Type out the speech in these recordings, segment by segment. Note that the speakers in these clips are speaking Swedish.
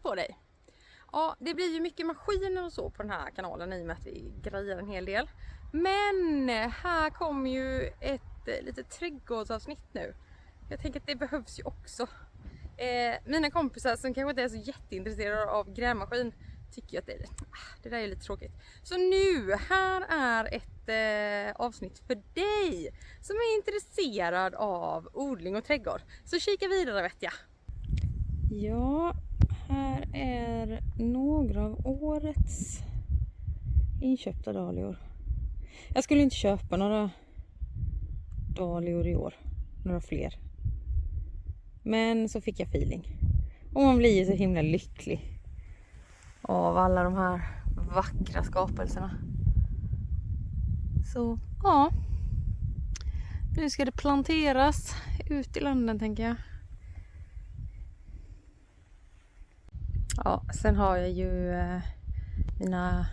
på dig. Ja, det blir ju mycket maskiner och så på den här kanalen i och med att vi grejer en hel del. Men här kommer ju ett litet trädgårdsavsnitt nu. Jag tänker att det behövs ju också. Mina kompisar som kanske inte är så jätteintresserade av grävmaskin tycker att det där är lite tråkigt. Så nu, här är ett avsnitt för dig som är intresserad av odling och trädgård. Så kika vidare vet jag. Ja, här är några av årets inköpta dahlior. Jag skulle inte köpa några dahlior i år, några fler. Men så fick jag feeling. Och man blir ju så himla lycklig av alla de här vackra skapelserna. Så ja, nu ska det planteras ut i landet tänker jag. Ja, sen har jag ju mina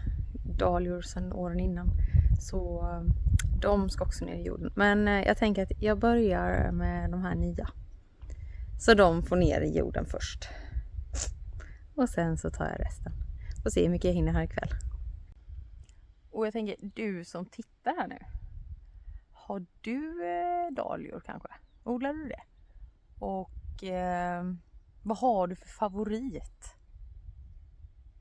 dahlior sedan åren innan. Så de ska också ner i jorden. Men jag tänker att jag börjar med de här nya. Så de får ner i jorden först. Och sen så tar jag resten. Och se hur mycket jag hinner här ikväll. Och jag tänker, du som tittar här nu. Har du dahlior kanske? Odlar du det? Och vad har du för favorit?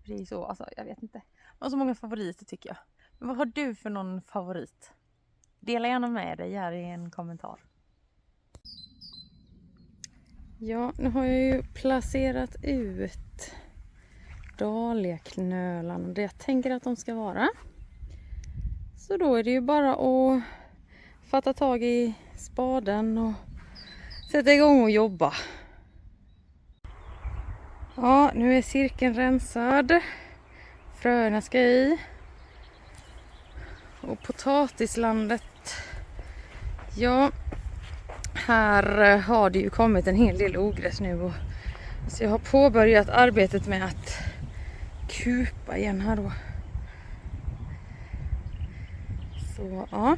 Det är så, alltså jag vet inte. Man har så många favoriter tycker jag. Men vad har du för någon favorit? Dela gärna med dig här i en kommentar. Ja, nu har jag ju placerat ut dahliaknölarna där jag tänker att de ska vara. Så då är det ju bara att fatta tag i spaden och sätta igång och jobba. Ja, nu är cirkeln rensad. Fröna ska i. Och potatislandet. Ja, här har det ju kommit en hel del ogräs nu. Och så jag har påbörjat arbetet med att kupa igen här då. Så ja,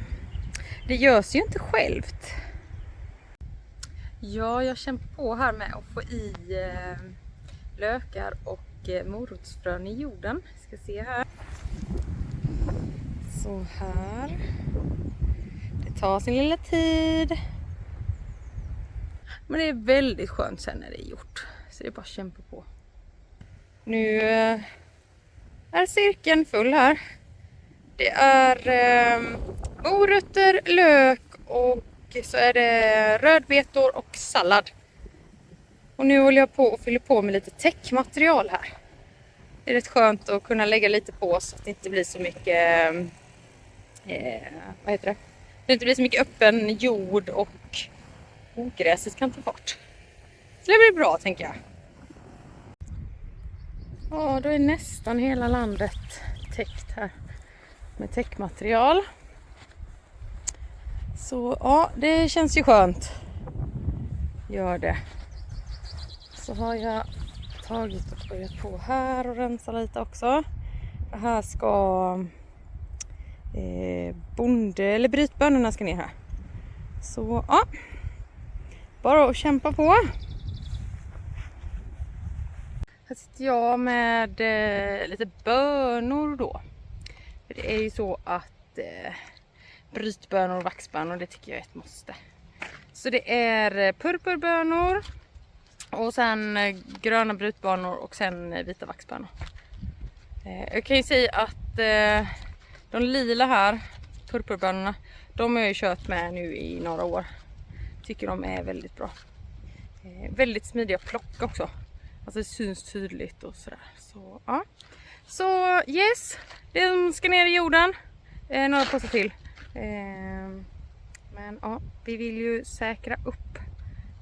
det görs ju inte självt. Ja, jag kämpar på här med att få i lökar och morotsfrön i jorden. Ska se här. Så här. Det tar sin lilla tid. Men det är väldigt skönt sen när det är gjort. Så det är bara att kämpa på. Nu är cirkeln full här. Det är morötter, lök och så är det rödbetor och sallad. Och nu håller jag på och fyller på med lite täckmaterial här. Det är rätt skönt att kunna lägga lite på så att det inte blir så mycket vad heter det? Det inte blir så mycket öppen jord och ogräset kan ta fart. Så det blir bra tänker jag. Ja, då är nästan hela landet täckt här med täckmaterial. Så ja, det känns ju skönt. Gör det. Så har jag tagit och börjat på här och rensa lite också. Det här ska brytbönorna ska ner här. Så ja, bara att kämpa på. Här sitter jag med lite bönor då. För det är ju så att brytbönor och vaxbönor, det tycker jag är ett måste. Så det är purpurbönor och sen gröna brytbönor och sen vita vaxbönor. Jag kan ju säga att de lila här, purpurbönorna, de har jag kört med nu i några år. Tycker de är väldigt bra. Väldigt smidiga att plocka också. Alltså det syns tydligt och sådär. Så ja. Så yes, den ska ner i jorden. Några påsar till. Men ja, vi vill ju säkra upp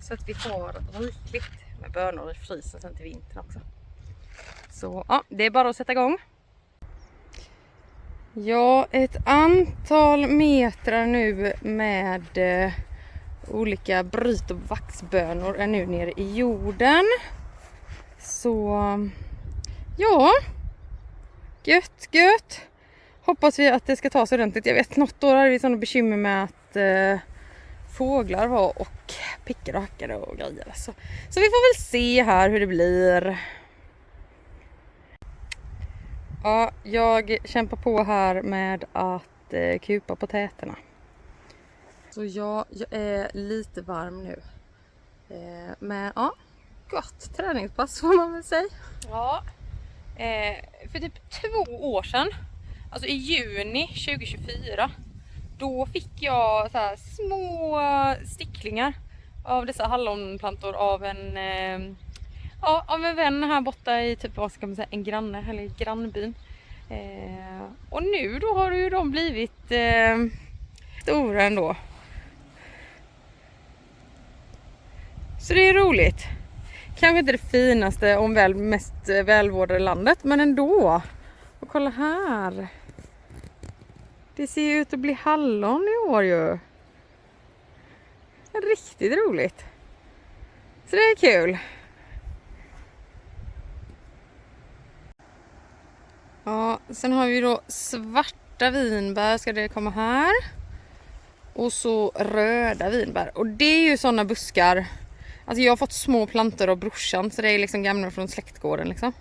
så att vi har rikligt med bönor i frysen sen till vintern också. Så ja, det är bara att sätta igång. Ja, ett antal meter nu med olika bryt- och vaxbönor är nu nere i jorden. Så ja, gött. Hoppas vi att det ska ta sig ordentligt. Jag vet, något år hade vi sådana bekymmer med att fåglar var och pickade och hackade och grejer. Så vi får väl se här hur det blir. Ja, jag kämpar på här med att kupa potäterna. Så jag är lite varm nu. Men ja, gott träningspass får man väl säga. Ja, för typ 2 år sedan, alltså i juni 2024, då fick jag så här små sticklingar av dessa hallonplantor av av en vän här borta i typ, vad ska man säga, en granne eller grannbyn. Och nu då har ju de blivit stora ändå. Så det är roligt. Kanske inte det finaste om mest välvårdade landet, men ändå. Och kolla här. Det ser ju ut att bli hallon i år ju. Riktigt roligt. Så det är kul. Ja, sen har vi då svarta vinbär, ska det komma här. Och så röda vinbär. Och det är ju sådana buskar. Alltså jag har fått små plantor av brorsan, så det är liksom gamla från släktgården liksom.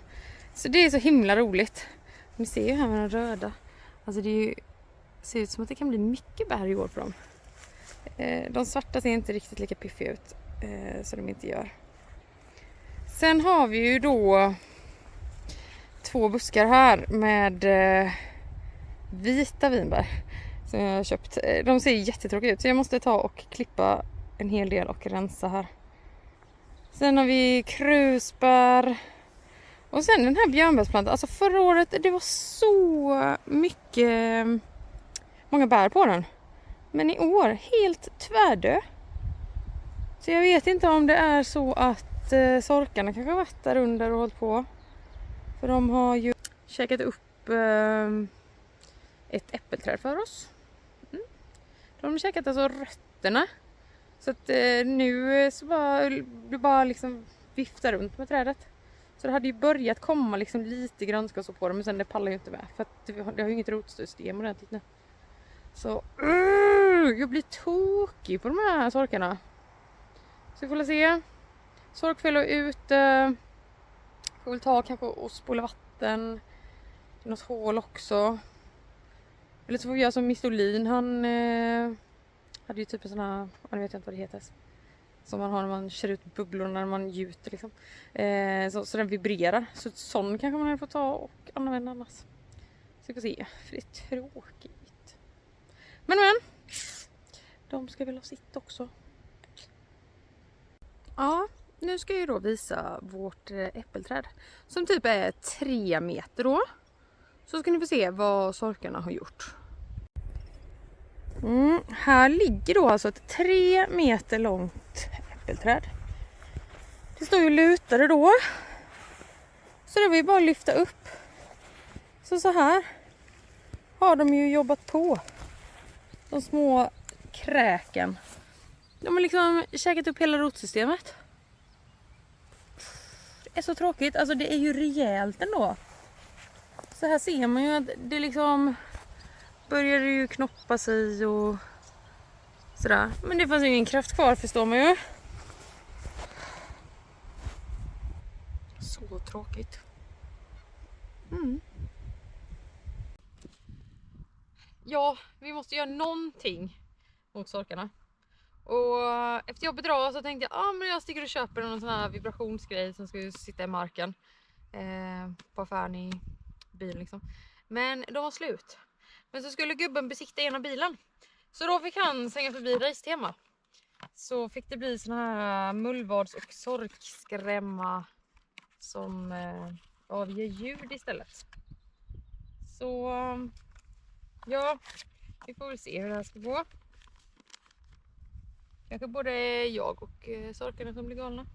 Så det är så himla roligt. Ni ser ju här med de röda. Alltså det ser ut som att det kan bli mycket bär i år på dem. De svarta ser inte riktigt lika piffiga ut, så de inte gör. Sen har vi ju då 2 buskar här med vita vinbär som jag har köpt. De ser jättetråkiga ut, så jag måste ta och klippa en hel del och rensa här. Sen har vi krusbär. Och sen den här björnbärsplantan. Alltså förra året, det var så mycket, många bär på den. Men i år, helt tvärdö. Så jag vet inte om det är så att sorkarna kanske har varit där under och hållit på. För de har ju käkat upp ett äppelträd för oss. De har käkat alltså rötterna. Så att nu så bara liksom vifta runt med trädet. Så det hade ju börjat komma liksom lite grönska så på dem, men sen det pallar ju inte med. För att det har ju inget rotsystem ordentligt nu. Så jag blir tokig på de här sorkarna. Så vi får se. Sorkfällor ute. Får väl ta kanske och spola vatten i något hål också. Eller så får vi göra som Mistolin. Han hade ju typ en sån här, jag vet inte vad det heter, som man har när man kör ut bubblorna när man gjuter liksom. Så den vibrerar. Så sån kanske man får ta och använda annars. Så vi får se. För det är tråkigt. Men. De ska väl ha sitt också. Ja, nu ska jag då visa vårt äppelträd. Som typ är 3 meter då. Så ska ni få se vad sorkarna har gjort. Här ligger då alltså ett 3 meter långt äppelträd. Det står ju lutade då. Så det vill bara lyfta upp. Så här har de ju jobbat på. De små kräken. De har liksom käkat upp hela rotsystemet. Det är så tråkigt. Alltså det är ju rejält ändå. Så här ser man ju att det liksom börjar ju knoppa sig och sådär. Men det fanns ju ingen kraft kvar, förstår man ju. Så tråkigt. Ja, vi måste göra någonting mot sorkarna. Och efter jobbet då så tänkte jag, men jag sticker och köper någon sån här vibrationsgrej som ska sitta i marken. På affären i bilen liksom. Men de var slut. Men så skulle gubben besikta ena bilen. Så då fick han svänga förbi Racetema. Så fick det bli sån här mullvads- och sorkskrämma som avger ljud istället. Så ja, vi får väl se hur det här ska gå. Kanske både jag och sorkarna som blir galna.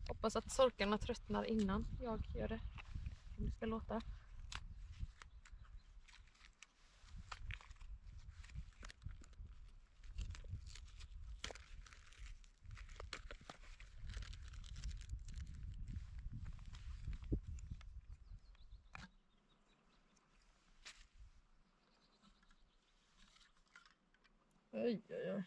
Hoppas att sorkarna tröttnar innan jag gör det. Hur det ska låta. Oj, oj, oj.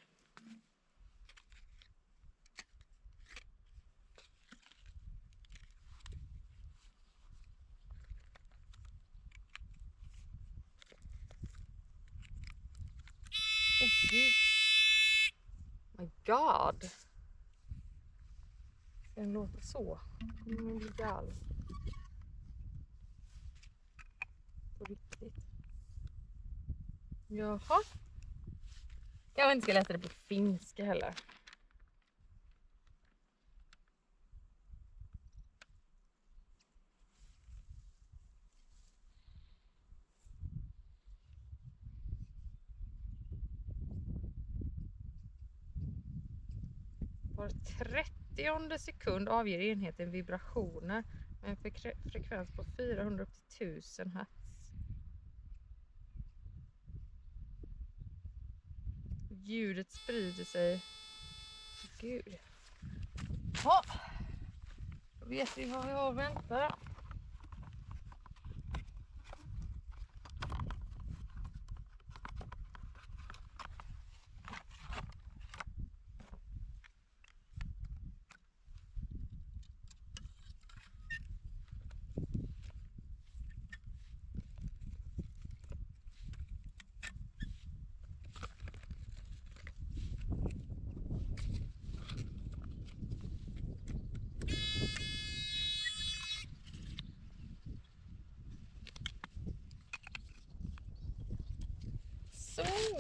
Gud. My god. Den låter så. Kommer man bli galen. På riktigt. Jaha. Jag inte ska läsa det på finska heller. Var 30:e sekund avger enheten vibrationer med en frekvens på 400 upp till 1000 hertz. Ljudet sprider sig. Gud. Ja. Då vet vi vad vi har att vänta.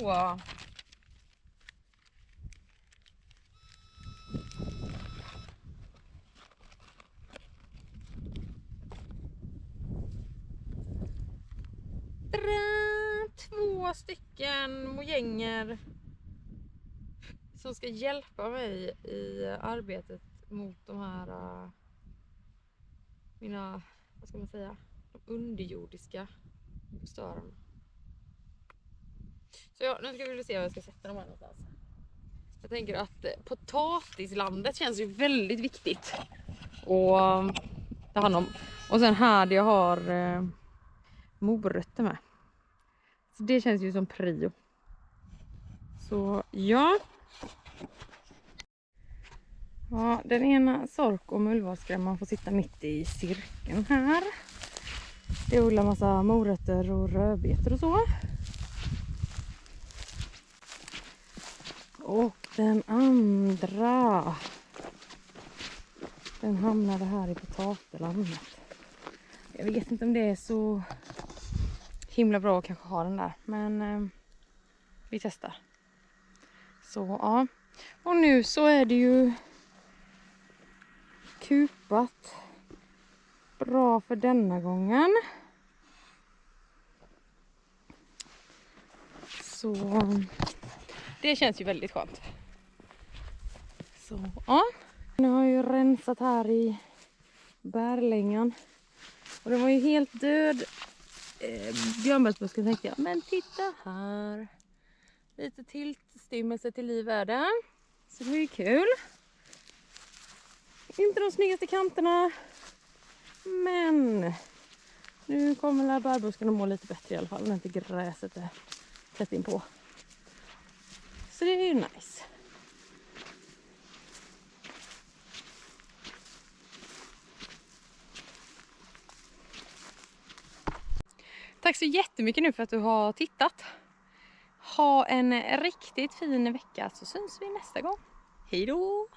Så. Två stycken mojänger som ska hjälpa mig i arbetet mot de här mina, vad ska man säga, de underjordiska störarna. Så ja, nu ska vi se var jag ska sätta dem här någonstans. Jag tänker att potatislandet känns ju väldigt viktigt att ta hand om. Och sen här jag har morötter med. Så det känns ju som prio. Så ja. Ja, den ena sork och mullvadsskrämman får sitta mitt i cirkeln här. Det odlar massa morötter och rödbetor och så. Och den andra, den hamnade här i potatislandet. Jag vet inte om det är så himla bra att kanske ha den där, men vi testar. Så ja, och nu så är det ju kupat bra för denna gången. Så det känns ju väldigt skönt. Så ja, nu har jag ju rensat här i bärlängan. Och den var ju helt död. Björnbärsbusken tänkte jag, men titta här. Lite tillstymmelse till liv är det. Så det var ju kul. Inte de snyggaste kanterna. Men nu kommer bärbusken att må lite bättre i alla fall. När inte gräset är tätt in på. Så det är ju nice. Tack så jättemycket nu för att du har tittat. Ha en riktigt fin vecka så syns vi nästa gång. Hej då!